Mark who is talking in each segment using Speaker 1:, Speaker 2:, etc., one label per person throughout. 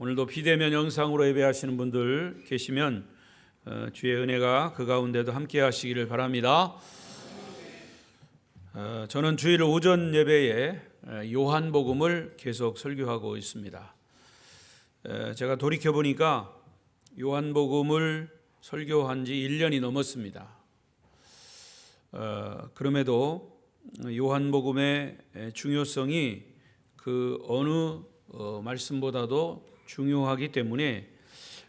Speaker 1: 오늘도 비대면 영상으로 예배하시는 분들 계시면 주의 은혜가 그 가운데도 함께 하시기를 바랍니다. 저는 주일 오전 예배에 요한복음을 계속 설교하고 있습니다. 제가 돌이켜보니까 요한복음을 설교한 지 1년이 넘었습니다. 그럼에도 요한복음의 중요성이 그 어느 말씀보다도 중요하기 때문에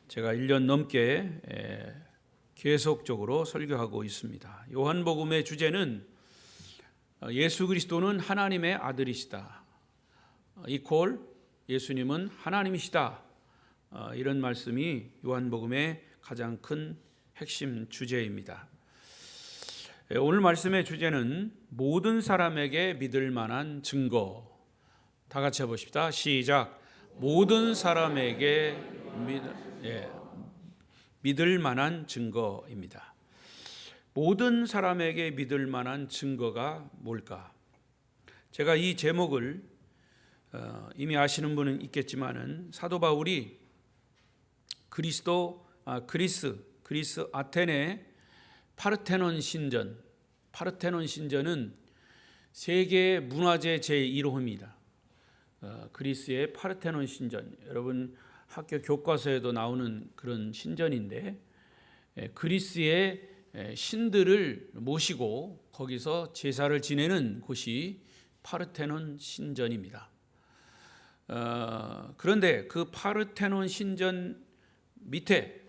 Speaker 1: 제가 1년 넘게 계속적으로 설교하고 있습니다. 요한복음의 주제는 예수 그리스도는 하나님의 아들이시다. 이퀄 예수님은 하나님이시다. 이런 말씀이 요한복음의 가장 큰 핵심 주제입니다. 오늘 말씀의 주제는 모든 사람에게 믿을 만한 증거. 다 같이 해보십시다. 시작. 모든 사람에게 믿을 만한 증거입니다. 모든 사람에게 믿을 만한 증거가 뭘까? 제가 이 제목을 이미 아시는 분은 있겠지만은 사도 바울이 그리스 아테네 파르테논 신전은 세계 문화재 제1호입니다. 그리스의 파르테논 신전, 여러분 학교 교과서에도 나오는 그런 신전인데 그리스의 신들을 모시고 거기서 제사를 지내는 곳이 파르테논 신전입니다. 그런데 그 파르테논 신전 밑에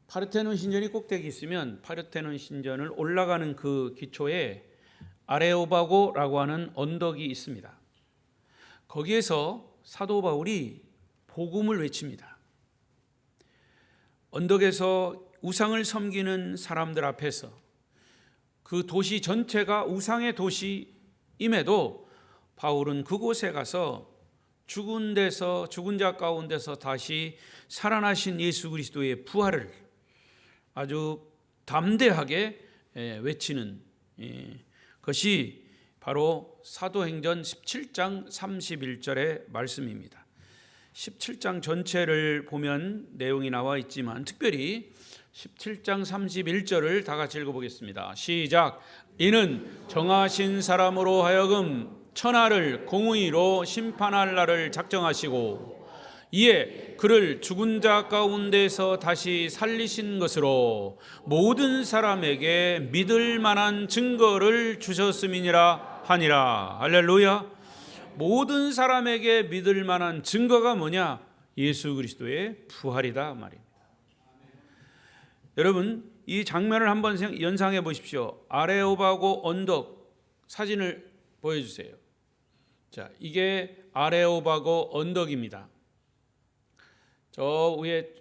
Speaker 1: 파르테논 신전이 꼭대기 있으면 파르테논 신전을 올라가는 그 기초에 아레오바고라고 하는 언덕이 있습니다. 거기에서 사도 바울이 복음을 외칩니다. 언덕에서 우상을 섬기는 사람들 앞에서 그 도시 전체가 우상의 도시임에도 바울은 그곳에 가서 죽은 자 가운데서 다시 살아나신 예수 그리스도의 부활을 아주 담대하게 외치는 것이 바로 사도행전 17장 31절의 말씀입니다. 17장 전체를 보면 내용이 나와 있지만 특별히 17장 31절을 다 같이 읽어보겠습니다. 시작. 이는 정하신 사람으로 하여금 천하를 공의로 심판할 날을 작정하시고 이에 그를 죽은 자 가운데서 다시 살리신 것으로 모든 사람에게 믿을 만한 증거를 주셨음이니라 하니라. 할렐루야. 모든 사람에게 믿을 만한 증거가 뭐냐? 예수 그리스도의 부활이다 말입니다. 여러분 이 장면을 한번 연상해 보십시오. 아레오바고 언덕 사진을 보여주세요. 자, 이게 아레오바고 언덕입니다. 저 위에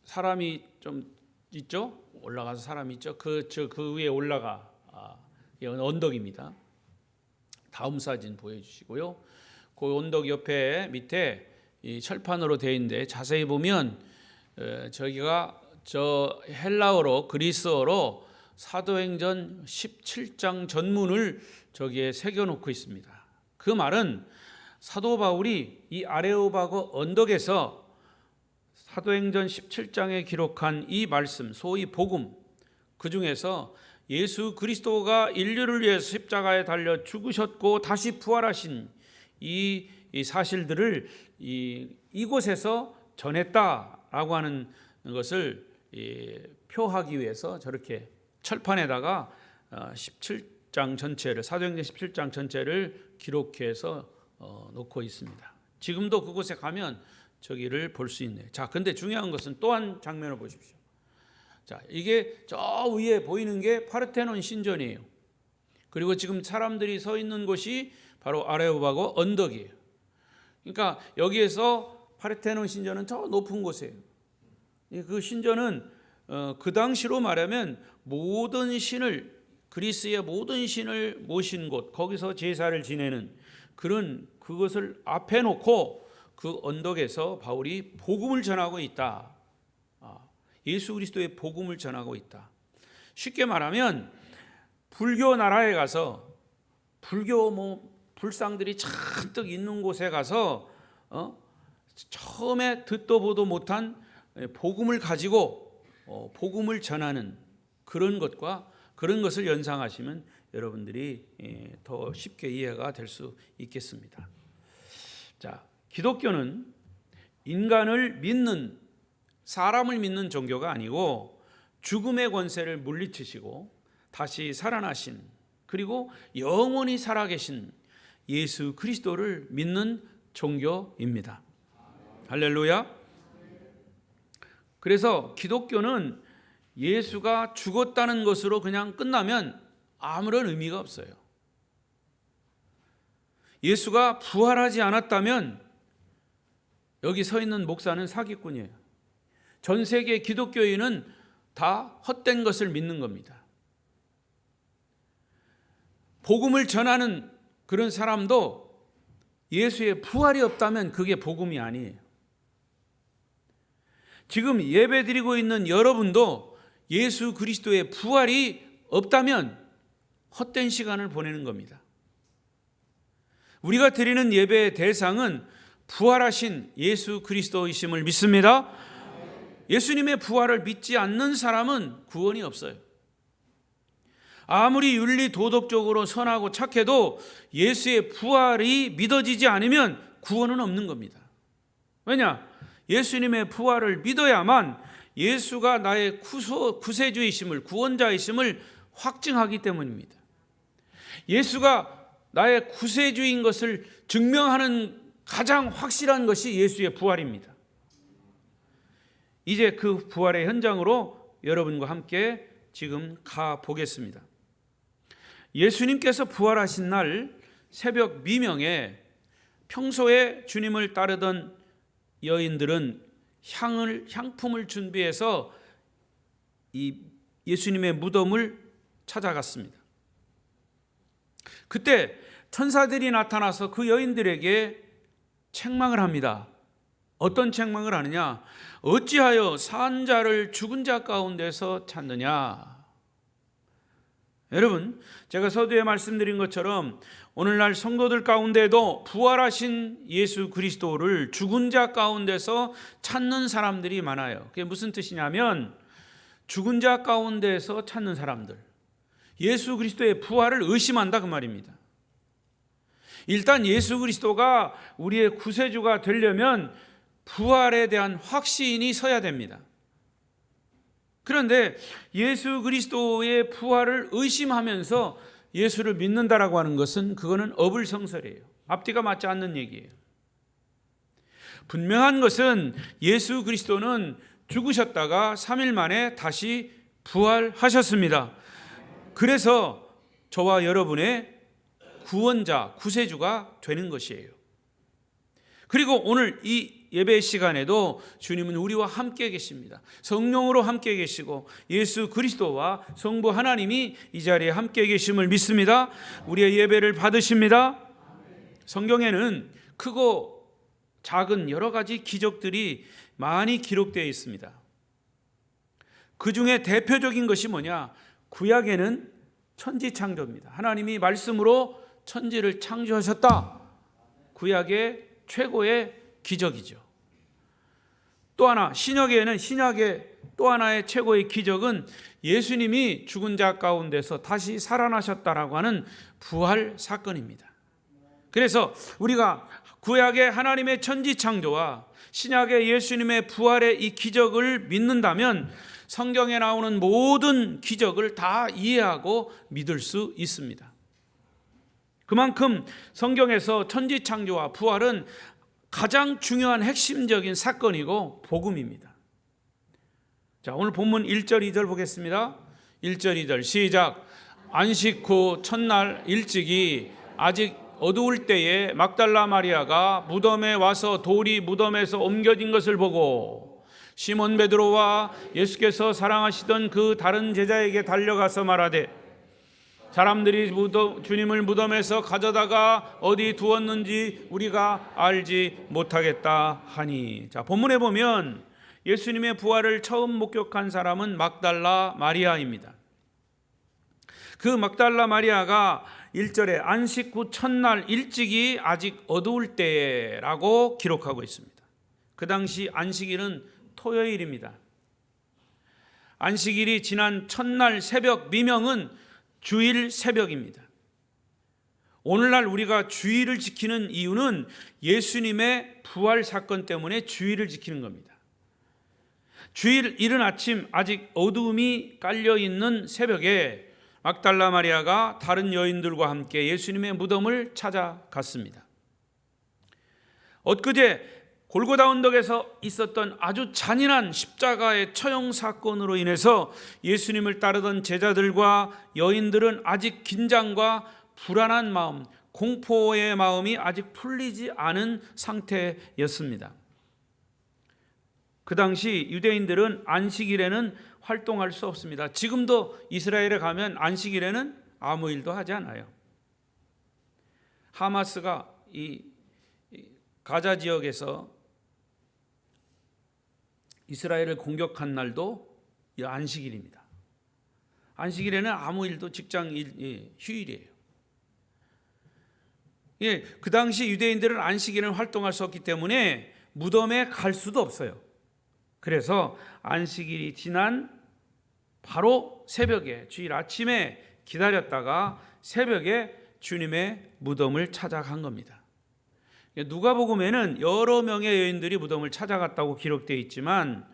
Speaker 1: 사람이 좀 있죠? 올라가서 사람이 있죠? 그 위에 올라가 언덕입니다. 다음 사진 보여주시고요. 그 언덕 옆에 밑에 이 철판으로 되어 있는데 자세히 보면 저기가 저 헬라어로 그리스어로 사도행전 17장 전문을 저기에 새겨놓고 있습니다. 그 말은 사도 바울이 이 아레오바고 언덕에서 사도행전 17장에 기록한 이 말씀, 소위 복음, 그 중에서 예수 그리스도가 인류를 위해서 십자가에 달려 죽으셨고 다시 부활하신 이 사실들을 이곳에서 전했다라고 하는 것을 표하기 위해서 저렇게 철판에다가 17장 전체를, 사도행전 17장 전체를 기록해서 놓고 있습니다. 지금도 그곳에 가면 저기를 볼 수 있네요. 자, 근데 중요한 것은 또 한 장면을 보십시오. 자, 이게 저 위에 보이는 게 파르테논 신전이에요. 그리고 지금 사람들이 서 있는 곳이 바로 아레오바고 언덕이에요. 그러니까 여기에서 파르테논 신전은 저 높은 곳이에요. 그 신전은 그 당시로 말하면 모든 신을, 그리스의 모든 신을 모신 곳, 거기서 제사를 지내는 그것을 앞에 놓고 그 언덕에서 바울이 복음을 전하고 있다. 예수 그리스도의 복음을 전하고 있다. 쉽게 말하면 불교 나라에 가서 불교 불상들이 잔뜩 있는 곳에 가서 처음에 듣도 보도 못한 복음을 가지고 복음을 전하는 그런 것을 연상하시면 여러분들이 더 쉽게 이해가 될 수 있겠습니다. 자, 기독교는 인간을 믿는, 사람을 믿는 종교가 아니고 죽음의 권세를 물리치시고 다시 살아나신, 그리고 영원히 살아계신 예수 그리스도를 믿는 종교입니다. 할렐루야. 그래서 기독교는 예수가 죽었다는 것으로 그냥 끝나면 아무런 의미가 없어요. 예수가 부활하지 않았다면 여기 서 있는 목사는 사기꾼이에요. 전 세계 기독교인은 다 헛된 것을 믿는 겁니다. 복음을 전하는 그런 사람도 예수의 부활이 없다면 그게 복음이 아니에요. 지금 예배드리고 있는 여러분도 예수 그리스도의 부활이 없다면 헛된 시간을 보내는 겁니다. 우리가 드리는 예배의 대상은 부활하신 예수 그리스도이심을 믿습니다. 예수님의 부활을 믿지 않는 사람은 구원이 없어요. 아무리 윤리 도덕적으로 선하고 착해도 예수의 부활이 믿어지지 않으면 구원은 없는 겁니다. 왜냐? 예수님의 부활을 믿어야만 예수가 나의 구세주이심을, 구원자이심을 확증하기 때문입니다. 예수가 나의 구세주인 것을 증명하는 가장 확실한 것이 예수의 부활입니다. 이제 그 부활의 현장으로 여러분과 함께 지금 가보겠습니다. 예수님께서 부활하신 날 새벽 미명에 평소에 주님을 따르던 여인들은 향품을 준비해서 이 예수님의 무덤을 찾아갔습니다. 그때 천사들이 나타나서 그 여인들에게 책망을 합니다. 어떤 책망을 하느냐? 어찌하여 산 자를 죽은 자 가운데서 찾느냐? 여러분, 제가 서두에 말씀드린 것처럼 오늘날 성도들 가운데도 부활하신 예수 그리스도를 죽은 자 가운데서 찾는 사람들이 많아요. 그게 무슨 뜻이냐면 죽은 자 가운데서 찾는 사람들, 예수 그리스도의 부활을 의심한다 그 말입니다. 일단 예수 그리스도가 우리의 구세주가 되려면 부활에 대한 확신이 서야 됩니다. 그런데 예수 그리스도의 부활을 의심하면서 예수를 믿는다라고 하는 것은 그거는 어불성설이에요. 앞뒤가 맞지 않는 얘기예요. 분명한 것은 예수 그리스도는 죽으셨다가 3일 만에 다시 부활하셨습니다. 그래서 저와 여러분의 구원자, 구세주가 되는 것이에요. 그리고 오늘 이 예배 시간에도 주님은 우리와 함께 계십니다. 성령으로 함께 계시고 예수 그리스도와 성부 하나님이 이 자리에 함께 계심을 믿습니다. 우리의 예배를 받으십니다. 성경에는 크고 작은 여러 가지 기적들이 많이 기록되어 있습니다. 그 중에 대표적인 것이 뭐냐? 구약에는 천지창조입니다. 하나님이 말씀으로 천지를 창조하셨다. 구약의 최고의 기적이죠. 또 하나, 신약에는 신약의 또 하나의 최고의 기적은 예수님이 죽은 자 가운데서 다시 살아나셨다라고 하는 부활 사건입니다. 그래서 우리가 구약의 하나님의 천지창조와 신약의 예수님의 부활의 이 기적을 믿는다면 성경에 나오는 모든 기적을 다 이해하고 믿을 수 있습니다. 그만큼 성경에서 천지창조와 부활은 가장 중요한 핵심적인 사건이고 복음입니다. 자, 오늘 본문 1절 2절 보겠습니다. 1절 2절 시작. 안식 후 첫날 일찍이 아직 어두울 때에 막달라 마리아가 무덤에 와서 돌이 무덤에서 옮겨진 것을 보고 시몬 베드로와 예수께서 사랑하시던 그 다른 제자에게 달려가서 말하되 사람들이 주님을 무덤에서 가져다가 어디 두었는지 우리가 알지 못하겠다 하니. 자, 본문에 보면 예수님의 부활을 처음 목격한 사람은 막달라 마리아입니다. 그 막달라 마리아가 1절에 안식 후 첫날 일찍이 아직 어두울 때라고 기록하고 있습니다. 그 당시 안식일은 토요일입니다. 안식일이 지난 첫날 새벽 미명은 주일 새벽입니다. 오늘날 우리가 주일을 지키는 이유는 예수님의 부활 사건 때문에 주일을 지키는 겁니다. 주일 이른 아침 아직 어두움이 깔려있는 새벽에 막달라 마리아가 다른 여인들과 함께 예수님의 무덤을 찾아갔습니다. 엊그제 골고다 언덕에서 있었던 아주 잔인한 십자가의 처형 사건으로 인해서 예수님을 따르던 제자들과 여인들은 아직 긴장과 불안한 마음, 공포의 마음이 아직 풀리지 않은 상태였습니다. 그 당시 유대인들은 안식일에는 활동할 수 없습니다. 지금도 이스라엘에 가면 안식일에는 아무 일도 하지 않아요. 하마스가 이 가자 지역에서 이스라엘을 공격한 날도 안식일입니다. 안식일에는 아무 일도 직장 일, 휴일이에요. 그 당시 유대인들은 안식일에는 활동할 수 없기 때문에 무덤에 갈 수도 없어요. 그래서 안식일이 지난 바로 새벽에 주일 아침에 기다렸다가 새벽에 주님의 무덤을 찾아간 겁니다. 누가복음에는 여러 명의 여인들이 무덤을 찾아갔다고 기록되어 있지만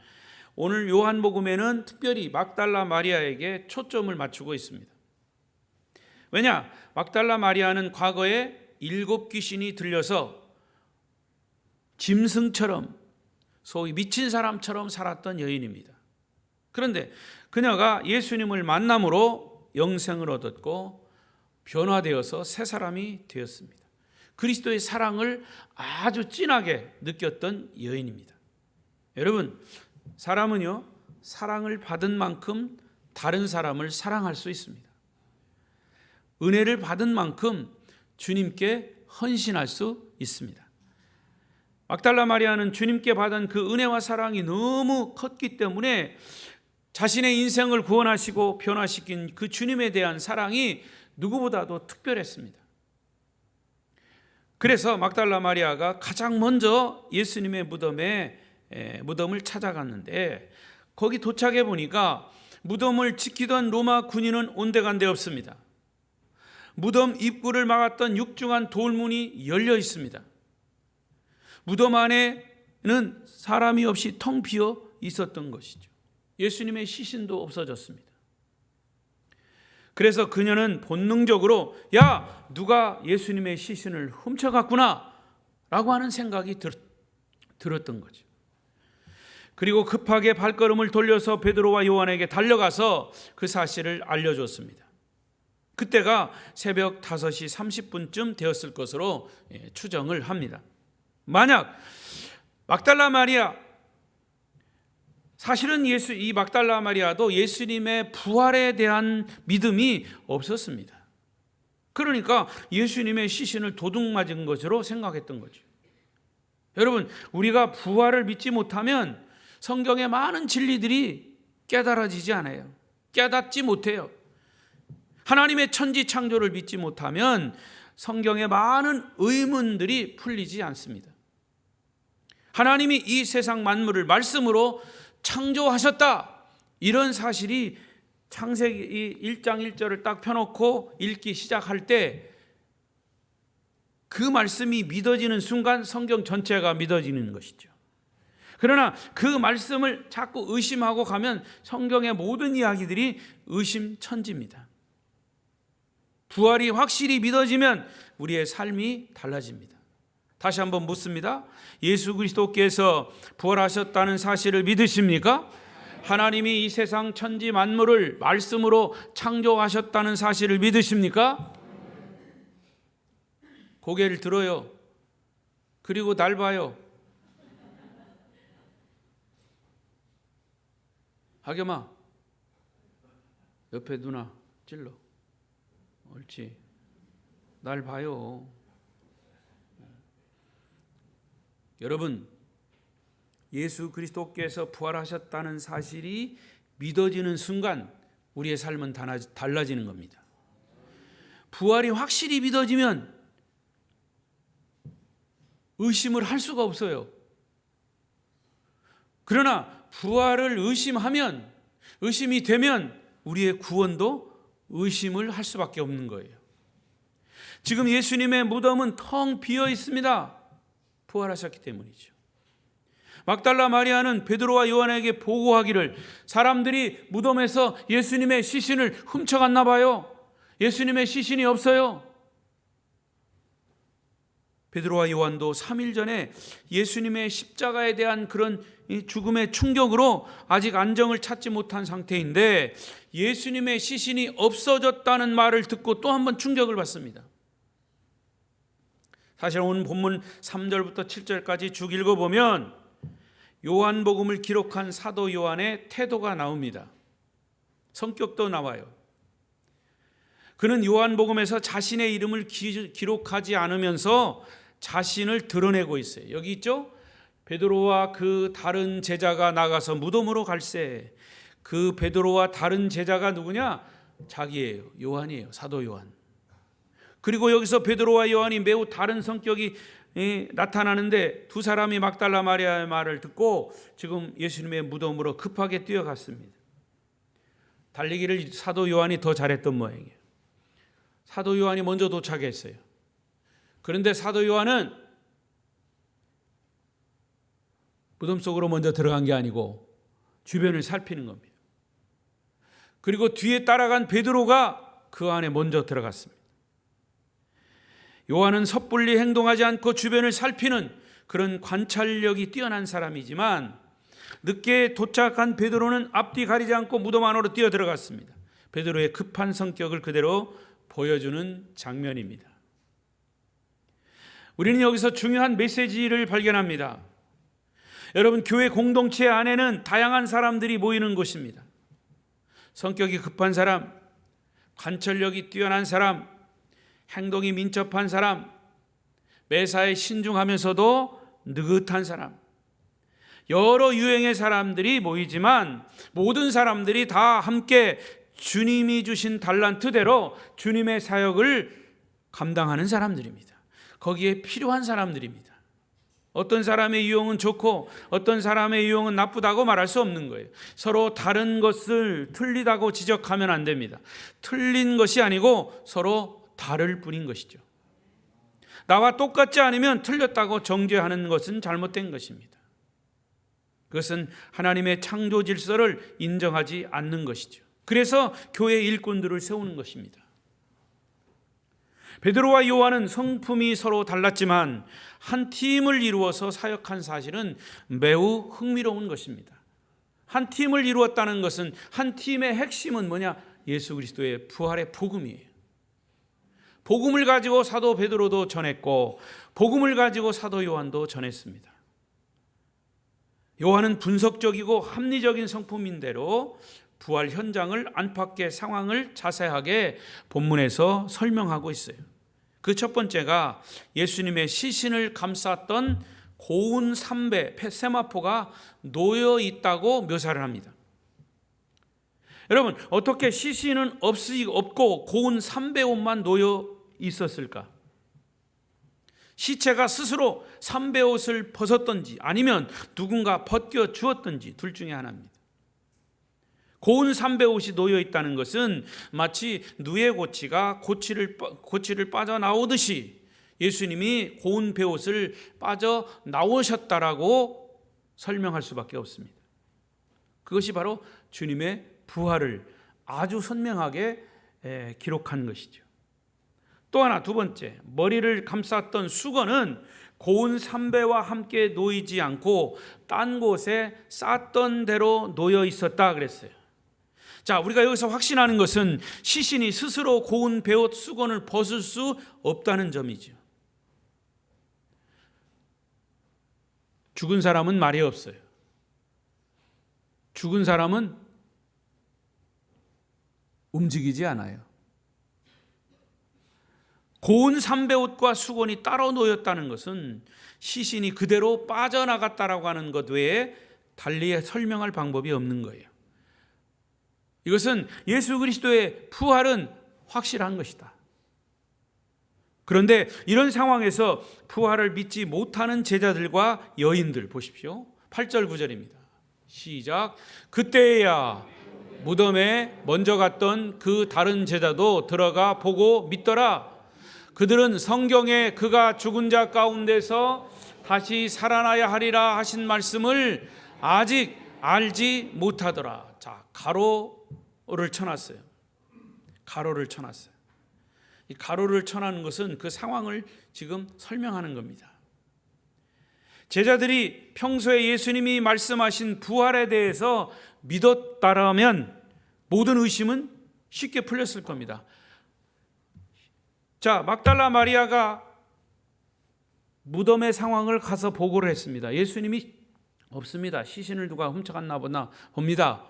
Speaker 1: 오늘 요한복음에는 특별히 막달라 마리아에게 초점을 맞추고 있습니다. 왜냐? 막달라 마리아는 과거에 7 귀신이 들려서 짐승처럼 소위 미친 사람처럼 살았던 여인입니다. 그런데 그녀가 예수님을 만남으로 영생을 얻었고 변화되어서 새 사람이 되었습니다. 그리스도의 사랑을 아주 진하게 느꼈던 여인입니다. 여러분, 사람은요, 사랑을 받은 만큼 다른 사람을 사랑할 수 있습니다. 은혜를 받은 만큼 주님께 헌신할 수 있습니다. 막달라 마리아는 주님께 받은 그 은혜와 사랑이 너무 컸기 때문에 자신의 인생을 구원하시고 변화시킨 그 주님에 대한 사랑이 누구보다도 특별했습니다. 그래서 막달라 마리아가 가장 먼저 예수님의 무덤을 찾아갔는데 거기 도착해 보니까 무덤을 지키던 로마 군인은 온데간데 없습니다. 무덤 입구를 막았던 육중한 돌문이 열려 있습니다. 무덤 안에는 사람이 없이 텅 비어 있었던 것이죠. 예수님의 시신도 없어졌습니다. 그래서 그녀는 본능적으로 누가 예수님의 시신을 훔쳐갔구나 라고 하는 생각이 들었던 거죠. 그리고 급하게 발걸음을 돌려서 베드로와 요한에게 달려가서 그 사실을 알려줬습니다. 그때가 새벽 5시 30분쯤 되었을 것으로 추정을 합니다. 만약 막달라 마리아, 사실은 이 막달라 마리아도 예수님의 부활에 대한 믿음이 없었습니다. 그러니까 예수님의 시신을 도둑 맞은 것으로 생각했던 거죠. 여러분, 우리가 부활을 믿지 못하면 성경의 많은 진리들이 깨달아지지 않아요. 깨닫지 못해요. 하나님의 천지 창조를 믿지 못하면 성경의 많은 의문들이 풀리지 않습니다. 하나님이 이 세상 만물을 말씀으로 창조하셨다, 이런 사실이 창세기 1장 1절을 딱 펴놓고 읽기 시작할 때 그 말씀이 믿어지는 순간 성경 전체가 믿어지는 것이죠. 그러나 그 말씀을 자꾸 의심하고 가면 성경의 모든 이야기들이 의심천지입니다. 부활이 확실히 믿어지면 우리의 삶이 달라집니다. 다시 한번 묻습니다. 예수 그리스도께서 부활하셨다는 사실을 믿으십니까? 하나님이 이 세상 천지 만물을 말씀으로 창조하셨다는 사실을 믿으십니까? 고개를 들어요. 그리고 날 봐요. 하겸아, 옆에 누나 찔러. 옳지. 날 봐요. 여러분, 예수 그리스도께서 부활하셨다는 사실이 믿어지는 순간 우리의 삶은 달라지는 겁니다. 부활이 확실히 믿어지면 의심을 할 수가 없어요. 그러나 부활을 의심이 되면 우리의 구원도 의심을 할 수밖에 없는 거예요. 지금 예수님의 무덤은 텅 비어 있습니다. 부활하셨기 때문이죠. 막달라 마리아는 베드로와 요한에게 보고하기를 사람들이 무덤에서 예수님의 시신을 훔쳐갔나 봐요. 예수님의 시신이 없어요. 베드로와 요한도 3일 전에 예수님의 십자가에 대한 그런 죽음의 충격으로 아직 안정을 찾지 못한 상태인데 예수님의 시신이 없어졌다는 말을 듣고 또 한 번 충격을 받습니다. 사실 오늘 본문 3절부터 7절까지 쭉 읽어보면 요한복음을 기록한 사도 요한의 태도가 나옵니다. 성격도 나와요. 그는 요한복음에서 자신의 이름을 기록하지 않으면서 자신을 드러내고 있어요. 여기 있죠? 베드로와 그 다른 제자가 나가서 무덤으로 갈새. 그 베드로와 다른 제자가 누구냐? 자기예요. 요한이에요. 사도 요한. 그리고 여기서 베드로와 요한이 매우 다른 성격이 나타나는데 두 사람이 막달라 마리아의 말을 듣고 지금 예수님의 무덤으로 급하게 뛰어갔습니다. 달리기를 사도 요한이 더 잘했던 모양이에요. 사도 요한이 먼저 도착했어요. 그런데 사도 요한은 무덤 속으로 먼저 들어간 게 아니고 주변을 살피는 겁니다. 그리고 뒤에 따라간 베드로가 그 안에 먼저 들어갔습니다. 요한은 섣불리 행동하지 않고 주변을 살피는 그런 관찰력이 뛰어난 사람이지만 늦게 도착한 베드로는 앞뒤 가리지 않고 무덤 안으로 뛰어 들어갔습니다. 베드로의 급한 성격을 그대로 보여주는 장면입니다. 우리는 여기서 중요한 메시지를 발견합니다. 여러분, 교회 공동체 안에는 다양한 사람들이 모이는 곳입니다. 성격이 급한 사람, 관찰력이 뛰어난 사람, 행동이 민첩한 사람, 매사에 신중하면서도 느긋한 사람, 여러 유형의 사람들이 모이지만 모든 사람들이 다 함께 주님이 주신 달란트대로 주님의 사역을 감당하는 사람들입니다. 거기에 필요한 사람들입니다. 어떤 사람의 유형은 좋고 어떤 사람의 유형은 나쁘다고 말할 수 없는 거예요. 서로 다른 것을 틀리다고 지적하면 안 됩니다. 틀린 것이 아니고 서로 다를 뿐인 것이죠. 나와 똑같지 않으면 틀렸다고 정죄하는 것은 잘못된 것입니다. 그것은 하나님의 창조 질서를 인정하지 않는 것이죠. 그래서 교회 일꾼들을 세우는 것입니다. 베드로와 요한은 성품이 서로 달랐지만 한 팀을 이루어서 사역한 사실은 매우 흥미로운 것입니다. 한 팀을 이루었다는 것은 한 팀의 핵심은 뭐냐? 예수 그리스도의 부활의 복음이에요. 복음을 가지고 사도 베드로도 전했고 복음을 가지고 사도 요한도 전했습니다. 요한은 분석적이고 합리적인 성품인대로 부활 현장을 안팎의 상황을 자세하게 본문에서 설명하고 있어요. 그 첫 번째가 예수님의 시신을 감쌌던 고운 삼배, 세마포가 놓여 있다고 묘사를 합니다. 여러분, 어떻게 시신은 없고 고운 삼배옷만 놓여 있었을까? 시체가 스스로 삼배옷을 벗었던지 아니면 누군가 벗겨 주었던지 둘 중에 하나입니다. 고운 삼배옷이 놓여 있다는 것은 마치 누에고치가 고치를 빠져나오듯이 예수님이 고운 배옷을 빠져나오셨다라고 설명할 수밖에 없습니다. 그것이 바로 주님의 부활을 아주 선명하게 기록한 것이죠. 또 하나, 두 번째, 머리를 감쌌던 수건은 고운 삼배와 함께 놓이지 않고 딴 곳에 쌌던 대로 놓여 있었다 그랬어요. 자, 우리가 여기서 확신하는 것은 시신이 스스로 고운 베옷 수건을 벗을 수 없다는 점이죠. 죽은 사람은 말이 없어요. 죽은 사람은 움직이지 않아요. 고운 삼배옷과 수건이 따로 놓였다는 것은 시신이 그대로 빠져나갔다라고 하는 것 외에 달리 설명할 방법이 없는 거예요. 이것은 예수 그리스도의 부활은 확실한 것이다. 그런데 이런 상황에서 부활을 믿지 못하는 제자들과 여인들 보십시오. 8절 9절입니다. 시작. 그때야 무덤에 먼저 갔던 그 다른 제자도 들어가 보고 믿더라. 그들은 성경에 그가 죽은 자 가운데서 다시 살아나야 하리라 하신 말씀을 아직 알지 못하더라. 자, 가로를 쳐놨어요. 가로를 쳐놨어요. 이 가로를 쳐놓은 것은 그 상황을 지금 설명하는 겁니다. 제자들이 평소에 예수님이 말씀하신 부활에 대해서 믿었다라면 모든 의심은 쉽게 풀렸을 겁니다. 자, 막달라 마리아가 무덤의 상황을 가서 보고를 했습니다. 예수님이 없습니다. 시신을 누가 훔쳐갔나 보나 봅니다.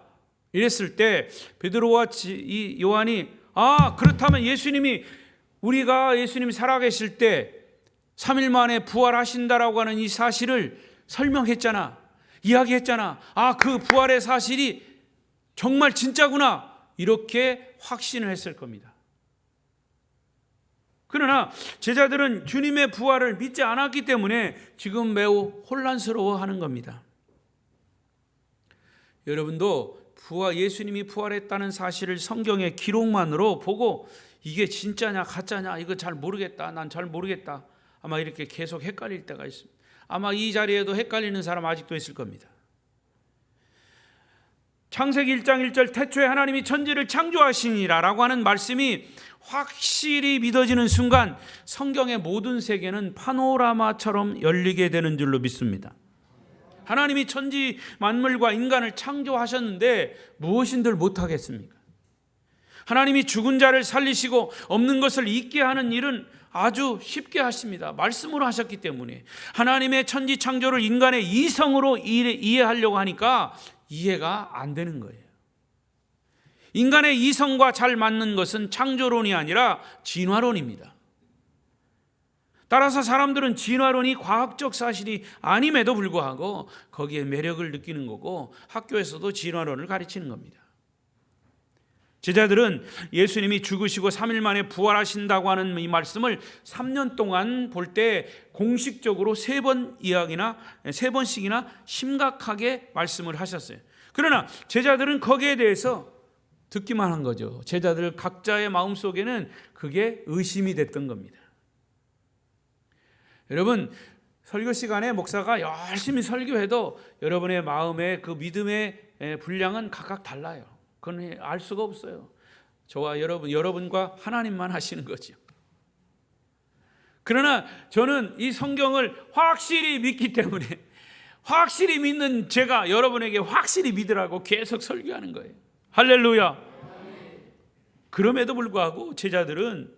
Speaker 1: 이랬을 때 베드로와 이 요한이 그렇다면 우리가 예수님이 살아계실 때 3일 만에 부활하신다라고 하는 이 사실을 설명했잖아. 이야기했잖아. 그 부활의 사실이 정말 진짜구나. 이렇게 확신을 했을 겁니다. 그러나 제자들은 주님의 부활을 믿지 않았기 때문에 지금 매우 혼란스러워하는 겁니다. 여러분도 예수님이 부활했다는 사실을 성경의 기록만으로 보고 이게 진짜냐 가짜냐 이거 잘 모르겠다. 난 잘 모르겠다. 아마 이렇게 계속 헷갈릴 때가 있습니다. 아마 이 자리에도 헷갈리는 사람 아직도 있을 겁니다. 창세기 1장 1절 태초에 하나님이 천지를 창조하시니라 라고 하는 말씀이 확실히 믿어지는 순간 성경의 모든 세계는 파노라마처럼 열리게 되는 줄로 믿습니다. 하나님이 천지 만물과 인간을 창조하셨는데 무엇인들 못하겠습니까? 하나님이 죽은 자를 살리시고 없는 것을 있게 하는 일은 아주 쉽게 하십니다. 말씀으로 하셨기 때문에. 하나님의 천지 창조를 인간의 이성으로 이해하려고 하니까 이해가 안 되는 거예요. 인간의 이성과 잘 맞는 것은 창조론이 아니라 진화론입니다. 따라서 사람들은 진화론이 과학적 사실이 아님에도 불구하고 거기에 매력을 느끼는 거고 학교에서도 진화론을 가르치는 겁니다. 제자들은 예수님이 죽으시고 3일 만에 부활하신다고 하는 이 말씀을 3년 동안 볼 때 공식적으로 3번씩이나 심각하게 말씀을 하셨어요. 그러나 제자들은 거기에 대해서 듣기만 한 거죠. 제자들 각자의 마음속에는 그게 의심이 됐던 겁니다. 여러분, 설교 시간에 목사가 열심히 설교해도 여러분의 마음의 그 믿음의 분량은 각각 달라요. 그건 알 수가 없어요. 저와 여러분과 하나님만 하시는 거죠. 그러나 저는 이 성경을 확실히 믿기 때문에 확실히 믿는 제가 여러분에게 확실히 믿으라고 계속 설교하는 거예요. 할렐루야. 그럼에도 불구하고 제자들은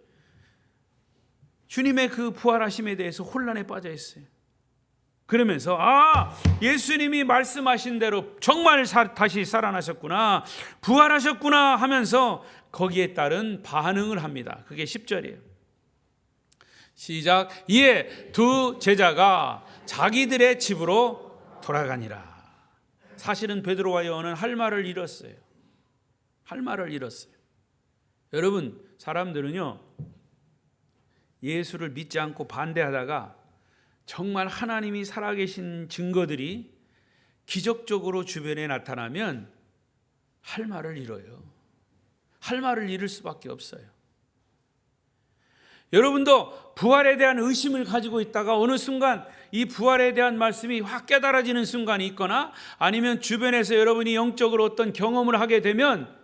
Speaker 1: 주님의 그 부활하심에 대해서 혼란에 빠져 있어요. 그러면서 예수님이 말씀하신 대로 정말 다시 살아나셨구나, 부활하셨구나 하면서 거기에 따른 반응을 합니다. 그게 10절이에요. 시작. 이에 두 제자가 자기들의 집으로 돌아가니라. 사실은 베드로와 요한은 할 말을 잃었어요. 여러분, 사람들은요 예수를 믿지 않고 반대하다가 정말 하나님이 살아계신 증거들이 기적적으로 주변에 나타나면 할 말을 잃어요. 할 말을 잃을 수밖에 없어요. 여러분도 부활에 대한 의심을 가지고 있다가 어느 순간 이 부활에 대한 말씀이 확 깨달아지는 순간이 있거나 아니면 주변에서 여러분이 영적으로 어떤 경험을 하게 되면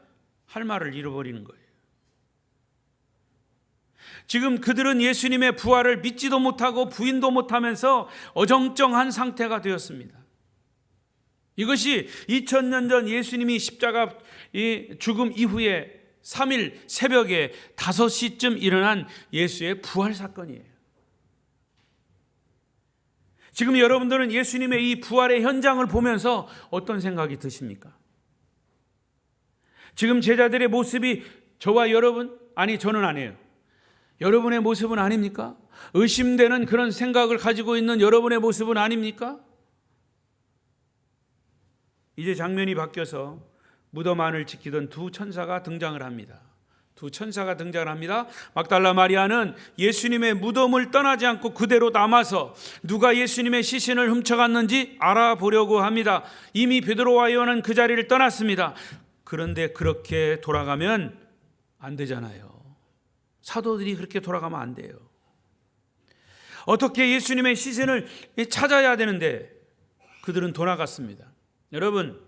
Speaker 1: 할 말을 잃어버리는 거예요. 지금 그들은 예수님의 부활을 믿지도 못하고 부인도 못하면서 어정쩡한 상태가 되었습니다. 이것이 2000년 전 예수님이 십자가 죽음 이후에 3일 새벽에 5시쯤 일어난 예수의 부활 사건이에요. 지금 여러분들은 예수님의 이 부활의 현장을 보면서 어떤 생각이 드십니까? 지금 제자들의 모습이 저와 여러분, 저는 아니에요. 여러분의 모습은 아닙니까? 의심되는 그런 생각을 가지고 있는 여러분의 모습은 아닙니까? 이제 장면이 바뀌어서 무덤 안을 지키던 두 천사가 등장을 합니다. 두 천사가 등장합니다. 막달라 마리아는 예수님의 무덤을 떠나지 않고 그대로 남아서 누가 예수님의 시신을 훔쳐갔는지 알아보려고 합니다. 이미 베드로와 요한은 그 자리를 떠났습니다. 그런데 그렇게 돌아가면 안 되잖아요. 사도들이 그렇게 돌아가면 안 돼요. 어떻게 예수님의 시신을 찾아야 되는데 그들은 돌아갔습니다. 여러분,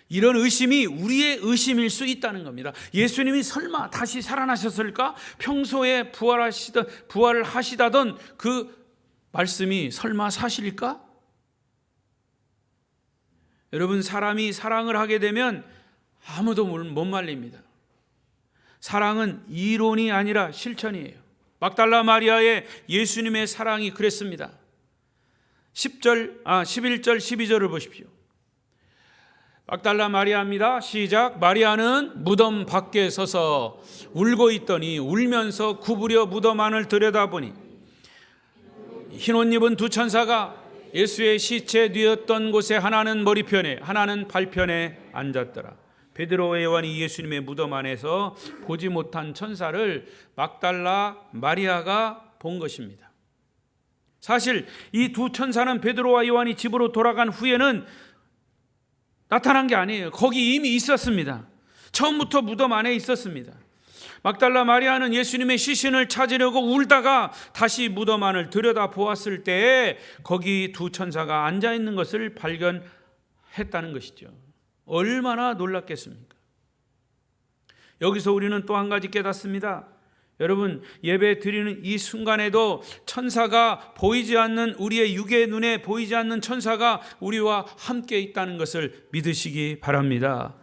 Speaker 1: 이런 의심이 우리의 의심일 수 있다는 겁니다. 예수님이 설마 다시 살아나셨을까? 평소에 부활을 하시다던 그 말씀이 설마 사실일까? 여러분, 사람이 사랑을 하게 되면 아무도 못 말립니다. 사랑은 이론이 아니라 실천이에요. 막달라 마리아의 예수님의 사랑이 그랬습니다. 11절 12절을 보십시오. 막달라 마리아입니다. 시작. 마리아는 무덤 밖에 서서 울고 있더니 울면서 구부려 무덤 안을 들여다보니 흰옷 입은 두 천사가 예수의 시체 뉘었던 곳에 하나는 머리편에 하나는 발편에 앉았더라. 베드로와 요한이 예수님의 무덤 안에서 보지 못한 천사를 막달라 마리아가 본 것입니다. 사실 이 두 천사는 베드로와 요한이 집으로 돌아간 후에는 나타난 게 아니에요. 거기 이미 있었습니다. 처음부터 무덤 안에 있었습니다. 막달라 마리아는 예수님의 시신을 찾으려고 울다가 다시 무덤 안을 들여다보았을 때 거기 두 천사가 앉아있는 것을 발견했다는 것이죠. 얼마나 놀랐겠습니까? 여기서 우리는 또 한 가지 깨닫습니다. 여러분, 예배 드리는 이 순간에도 천사가 보이지 않는, 우리의 육의 눈에 보이지 않는 천사가 우리와 함께 있다는 것을 믿으시기 바랍니다.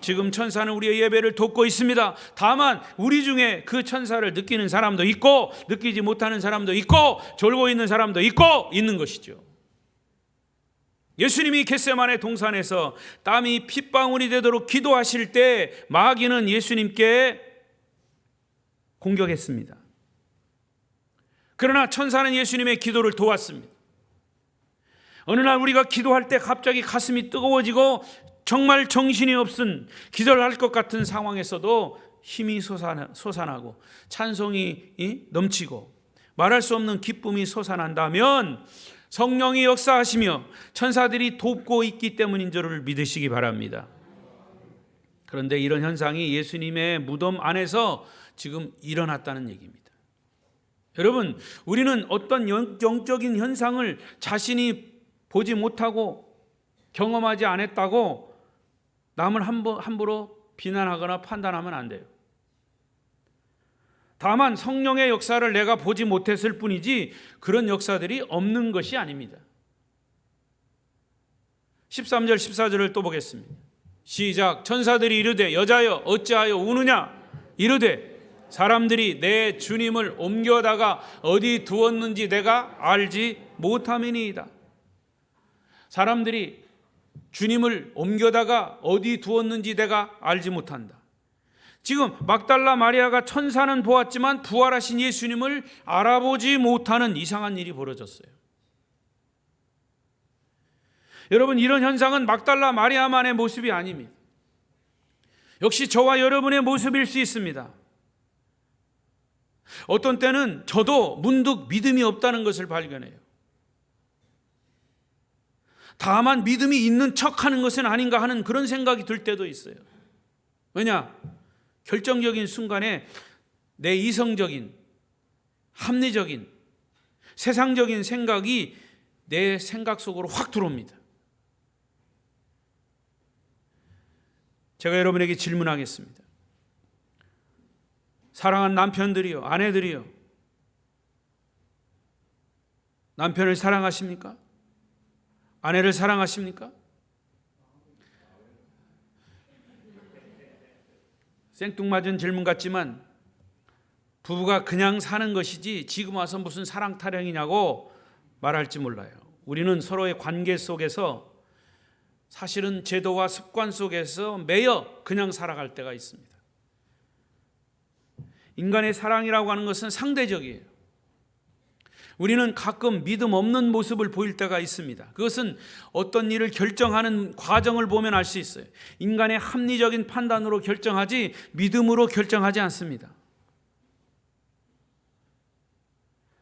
Speaker 1: 지금 천사는 우리의 예배를 돕고 있습니다. 다만 우리 중에 그 천사를 느끼는 사람도 있고 느끼지 못하는 사람도 있고 졸고 있는 사람도 있고 있는 것이죠. 예수님이 겟세마네 동산에서 땀이 핏방울이 되도록 기도하실 때 마귀는 예수님께 공격했습니다. 그러나 천사는 예수님의 기도를 도왔습니다. 어느 날 우리가 기도할 때 갑자기 가슴이 뜨거워지고 정말 정신이 없은 기절할 것 같은 상황에서도 힘이 솟아나고 찬송이 넘치고 말할 수 없는 기쁨이 솟아난다면 성령이 역사하시며 천사들이 돕고 있기 때문인 줄을 믿으시기 바랍니다. 그런데 이런 현상이 예수님의 무덤 안에서 지금 일어났다는 얘기입니다. 여러분, 우리는 어떤 영적인 현상을 자신이 보지 못하고 경험하지 않았다고 남을 함부로 비난하거나 판단하면 안 돼요. 다만 성령의 역사를 내가 보지 못했을 뿐이지 그런 역사들이 없는 것이 아닙니다. 13절 14절을 또 보겠습니다. 시작. 천사들이 이르되 여자여 어찌하여 우느냐 이르되 사람들이 내 주님을 옮겨다가 어디 두었는지 내가 알지 못함이니이다. 사람들이 주님을 옮겨다가 어디 두었는지 내가 알지 못한다. 지금 막달라 마리아가 천사는 보았지만 부활하신 예수님을 알아보지 못하는 이상한 일이 벌어졌어요. 여러분, 이런 현상은 막달라 마리아만의 모습이 아닙니다. 역시 저와 여러분의 모습일 수 있습니다. 어떤 때는 저도 문득 믿음이 없다는 것을 발견해요. 다만 믿음이 있는 척하는 것은 아닌가 하는 그런 생각이 들 때도 있어요. 왜냐? 결정적인 순간에 내 이성적인, 합리적인, 세상적인 생각이 내 생각 속으로 확 들어옵니다. 제가 여러분에게 질문하겠습니다. 사랑하는 남편들이요, 아내들이요, 남편을 사랑하십니까? 아내를 사랑하십니까? 생뚱맞은 질문 같지만 부부가 그냥 사는 것이지 지금 와서 무슨 사랑 타령이냐고 말할지 몰라요. 우리는 서로의 관계 속에서 사실은 제도와 습관 속에서 매여 그냥 살아갈 때가 있습니다. 인간의 사랑이라고 하는 것은 상대적이에요. 우리는 가끔 믿음 없는 모습을 보일 때가 있습니다. 그것은 어떤 일을 결정하는 과정을 보면 알 수 있어요. 인간의 합리적인 판단으로 결정하지 믿음으로 결정하지 않습니다.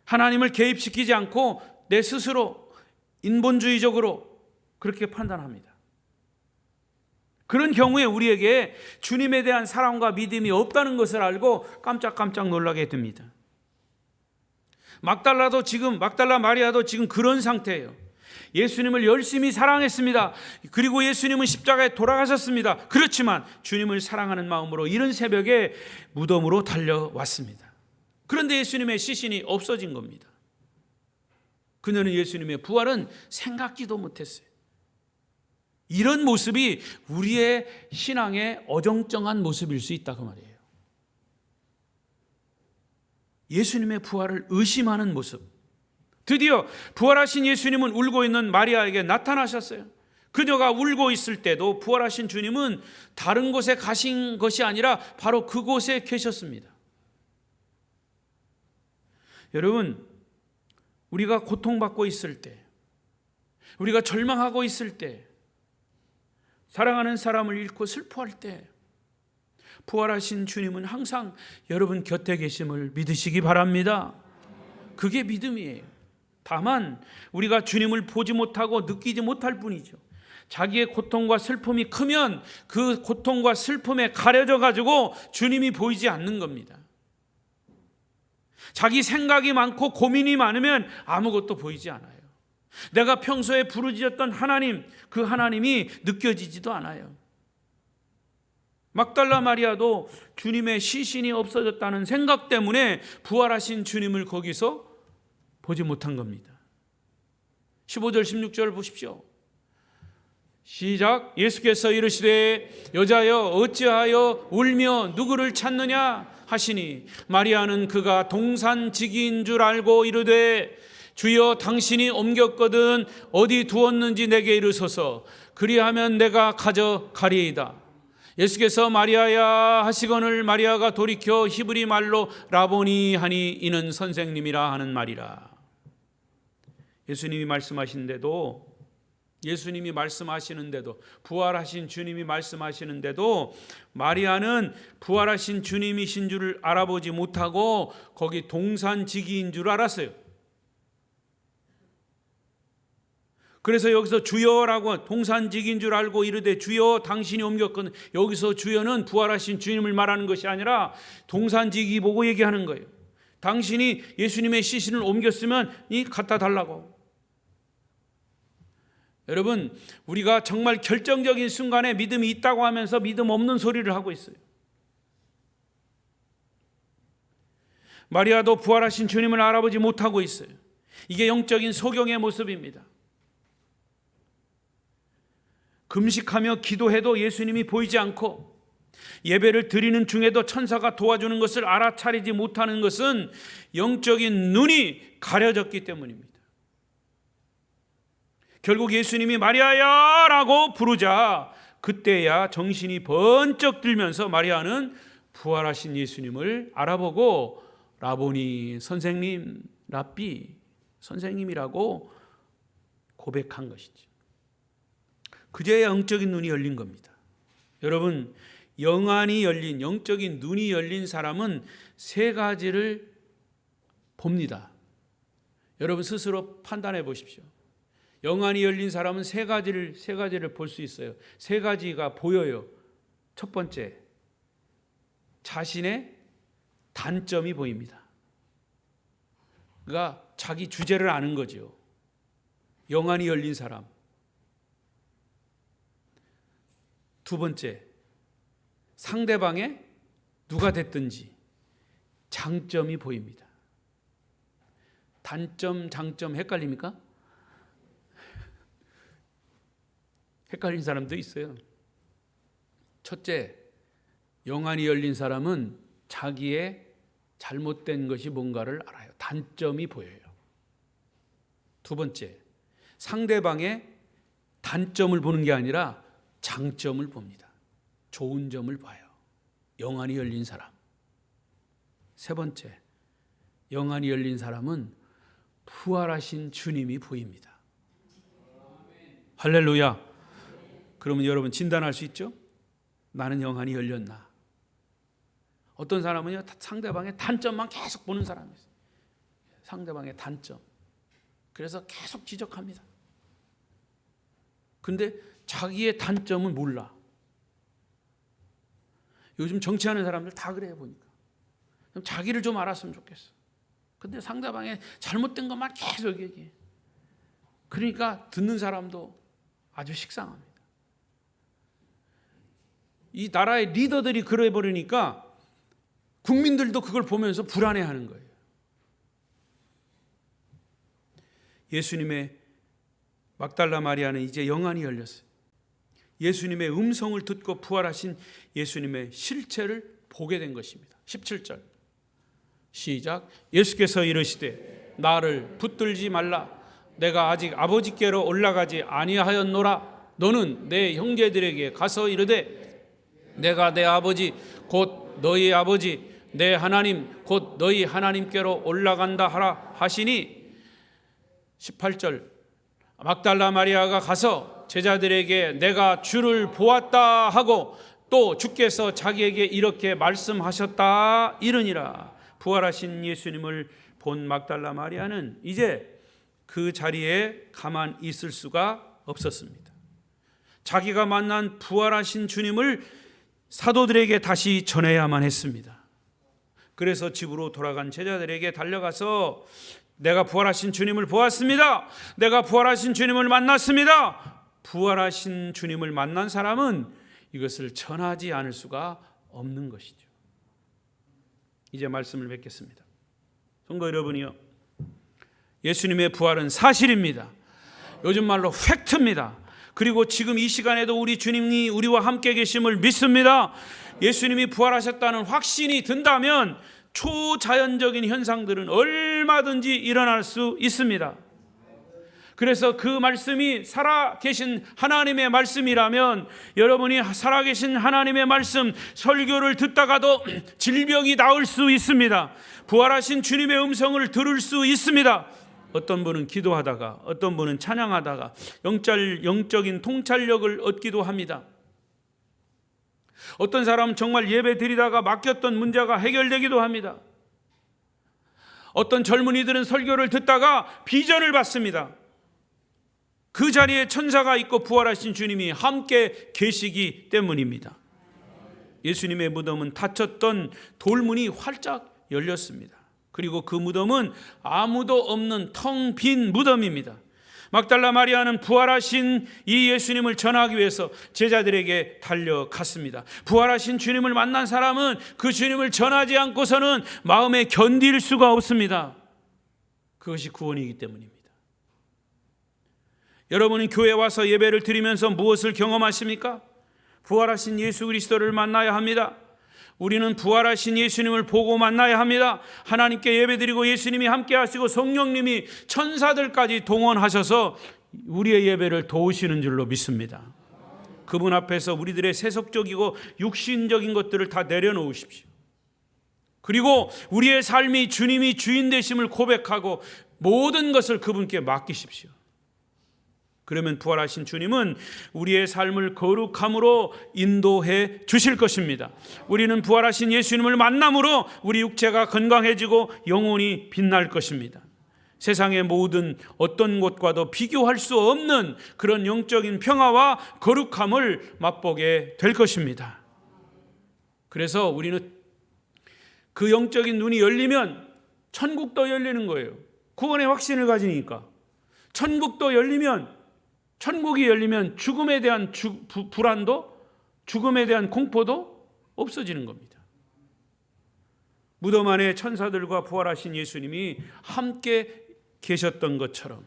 Speaker 1: 하나님을 개입시키지 않고 내 스스로 인본주의적으로 그렇게 판단합니다. 그런 경우에 우리에게 주님에 대한 사랑과 믿음이 없다는 것을 알고 깜짝깜짝 놀라게 됩니다. 막달라 마리아도 지금 그런 상태예요. 예수님을 열심히 사랑했습니다. 그리고 예수님은 십자가에 돌아가셨습니다. 그렇지만 주님을 사랑하는 마음으로 이른 새벽에 무덤으로 달려왔습니다. 그런데 예수님의 시신이 없어진 겁니다. 그녀는 예수님의 부활은 생각지도 못했어요. 이런 모습이 우리의 신앙의 어정쩡한 모습일 수 있다고 말이에요. 예수님의 부활을 의심하는 모습. 드디어 부활하신 예수님은 울고 있는 마리아에게 나타나셨어요. 그녀가 울고 있을 때도 부활하신 주님은 다른 곳에 가신 것이 아니라 바로 그곳에 계셨습니다. 여러분, 우리가 고통받고 있을 때, 우리가 절망하고 있을 때, 사랑하는 사람을 잃고 슬퍼할 때 부활하신 주님은 항상 여러분 곁에 계심을 믿으시기 바랍니다. 그게 믿음이에요. 다만 우리가 주님을 보지 못하고 느끼지 못할 뿐이죠. 자기의 고통과 슬픔이 크면 그 고통과 슬픔에 가려져 가지고 주님이 보이지 않는 겁니다. 자기 생각이 많고 고민이 많으면 아무것도 보이지 않아요. 내가 평소에 부르짖었던 하나님, 그 하나님이 느껴지지도 않아요. 막달라 마리아도 주님의 시신이 없어졌다는 생각 때문에 부활하신 주님을 거기서 보지 못한 겁니다. 15절 16절 보십시오. 시작. 예수께서 이르시되 여자여 어찌하여 울며 누구를 찾느냐 하시니 마리아는 그가 동산지기인 줄 알고 이르되 주여 당신이 옮겼거든 어디 두었는지 내게 이르소서 그리하면 내가 가져가리이다. 예수께서 마리아야 하시거늘 마리아가 돌이켜 히브리 말로 라보니 하니 이는 선생님이라 하는 말이라. 예수님이 말씀하시는데도 부활하신 주님이 말씀하시는데도 마리아는 부활하신 주님이신 줄을 알아보지 못하고 거기 동산지기인 줄 알았어요. 그래서 여기서 주여라고 동산지기인 줄 알고 이르되 주여 당신이 옮겼거든. 여기서 주여는 부활하신 주님을 말하는 것이 아니라 동산지기 보고 얘기하는 거예요. 당신이 예수님의 시신을 옮겼으면 갖다 달라고. 여러분, 우리가 정말 결정적인 순간에 믿음이 있다고 하면서 믿음 없는 소리를 하고 있어요. 마리아도 부활하신 주님을 알아보지 못하고 있어요. 이게 영적인 소경의 모습입니다. 금식하며 기도해도 예수님이 보이지 않고 예배를 드리는 중에도 천사가 도와주는 것을 알아차리지 못하는 것은 영적인 눈이 가려졌기 때문입니다. 결국 예수님이 마리아야 라고 부르자 그때야 정신이 번쩍 들면서 마리아는 부활하신 예수님을 알아보고 라보니 선생님, 랍비 선생님이라고 고백한 것이죠. 그제야 영적인 눈이 열린 겁니다. 여러분, 영안이 열린, 영적인 눈이 열린 사람은 세 가지를 봅니다. 여러분 스스로 판단해 보십시오. 영안이 열린 사람은 세 가지를 볼 수 있어요. 세 가지가 보여요. 첫 번째, 자신의 단점이 보입니다. 그러니까 자기 주제를 아는 거죠. 영안이 열린 사람. 두 번째, 상대방의 누가 됐든지 장점이 보입니다. 단점, 장점 헷갈립니까? 헷갈린 사람도 있어요. 첫째, 영안이 열린 사람은 자기의 잘못된 것이 뭔가를 알아요. 단점이 보여요. 두 번째, 상대방의 단점을 보는 게 아니라 장점을 봅니다. 좋은 점을 봐요. 영안이 열린 사람. 세 번째, 영안이 열린 사람은 부활하신 주님이 보입니다. 할렐루야. 그러면 여러분 진단할 수 있죠? 나는 영안이 열렸나? 어떤 사람은요, 상대방의 단점만 계속 보는 사람이 있어요. 상대방의 단점. 그래서 계속 지적합니다. 근데 자기의 단점은 몰라. 요즘 정치하는 사람들 다 그래요, 보니까. 자기를 좀 알았으면 좋겠어. 근데 상대방의 잘못된 것만 계속 얘기해. 그러니까 듣는 사람도 아주 식상합니다. 이 나라의 리더들이 그래 버리니까 국민들도 그걸 보면서 불안해하는 거예요. 예수님의 막달라 마리아는 이제 영안이 열렸어요. 예수님의 음성을 듣고 부활하신 예수님의 실체를 보게 된 것입니다. 17절 시작. 예수께서 이르시되 나를 붙들지 말라. 내가 아직 아버지께로 올라가지 아니하였노라. 너는 내 형제들에게 가서 이르되 내가 내 아버지 곧 너희 아버지 내 하나님 곧 너희 하나님께로 올라간다 하라 하시니. 18절 막달라 마리아가 가서 제자들에게 내가 주를 보았다 하고 또 주께서 자기에게 이렇게 말씀하셨다 이르니라. 부활하신 예수님을 본 막달라 마리아는 이제 그 자리에 가만 있을 수가 없었습니다. 자기가 만난 부활하신 주님을 사도들에게 다시 전해야만 했습니다. 그래서 집으로 돌아간 제자들에게 달려가서 내가 부활하신 주님을 보았습니다. 내가 부활하신 주님을 만났습니다. 부활하신 주님을 만난 사람은 이것을 전하지 않을 수가 없는 것이죠. 이제 말씀을 맺겠습니다. 성도 여러분이요, 예수님의 부활은 사실입니다. 요즘 말로 팩트입니다. 그리고 지금 이 시간에도 우리 주님이 우리와 함께 계심을 믿습니다. 예수님이 부활하셨다는 확신이 든다면 초자연적인 현상들은 얼마든지 일어날 수 있습니다. 그래서 그 말씀이 살아계신 하나님의 말씀이라면 여러분이 살아계신 하나님의 말씀 설교를 듣다가도 질병이 나을 수 있습니다. 부활하신 주님의 음성을 들을 수 있습니다. 어떤 분은 기도하다가 어떤 분은 찬양하다가 영적인 통찰력을 얻기도 합니다. 어떤 사람은 정말 예배 드리다가 맡겼던 문제가 해결되기도 합니다. 어떤 젊은이들은 설교를 듣다가 비전을 받습니다. 그 자리에 천사가 있고 부활하신 주님이 함께 계시기 때문입니다. 예수님의 무덤은 닫혔던 돌문이 활짝 열렸습니다. 그리고 그 무덤은 아무도 없는 텅 빈 무덤입니다. 막달라 마리아는 부활하신 이 예수님을 전하기 위해서 제자들에게 달려갔습니다. 부활하신 주님을 만난 사람은 그 주님을 전하지 않고서는 마음에 견딜 수가 없습니다. 그것이 구원이기 때문입니다. 여러분은 교회에 와서 예배를 드리면서 무엇을 경험하십니까? 부활하신 예수 그리스도를 만나야 합니다. 우리는 부활하신 예수님을 보고 만나야 합니다. 하나님께 예배드리고 예수님이 함께 하시고 성령님이 천사들까지 동원하셔서 우리의 예배를 도우시는 줄로 믿습니다. 그분 앞에서 우리들의 세속적이고 육신적인 것들을 다 내려놓으십시오. 그리고 우리의 삶이 주님이 주인 되심을 고백하고 모든 것을 그분께 맡기십시오. 그러면 부활하신 주님은 우리의 삶을 거룩함으로 인도해 주실 것입니다. 우리는 부활하신 예수님을 만남으로 우리 육체가 건강해지고 영혼이 빛날 것입니다. 세상의 모든 어떤 것과도 비교할 수 없는 그런 영적인 평화와 거룩함을 맛보게 될 것입니다. 그래서 우리는 그 영적인 눈이 열리면 천국도 열리는 거예요. 구원의 확신을 가지니까. 천국이 열리면 죽음에 대한 불안도, 죽음에 대한 공포도 없어지는 겁니다. 무덤 안에 천사들과 부활하신 예수님이 함께 계셨던 것처럼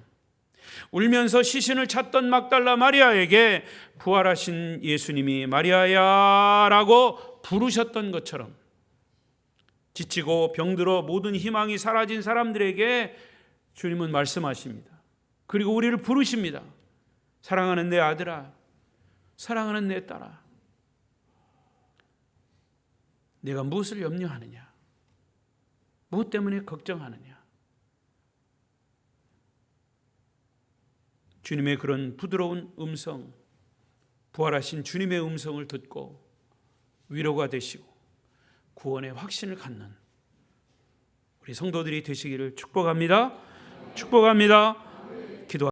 Speaker 1: 울면서 시신을 찾던 막달라 마리아에게 부활하신 예수님이 마리아야 라고 부르셨던 것처럼 지치고 병들어 모든 희망이 사라진 사람들에게 주님은 말씀하십니다. 그리고 우리를 부르십니다. 사랑하는 내 아들아, 사랑하는 내 딸아, 내가 무엇을 염려하느냐? 무엇 때문에 걱정하느냐? 주님의 그런 부드러운 음성, 부활하신 주님의 음성을 듣고 위로가 되시고 구원의 확신을 갖는 우리 성도들이 되시기를 축복합니다. 축복합니다.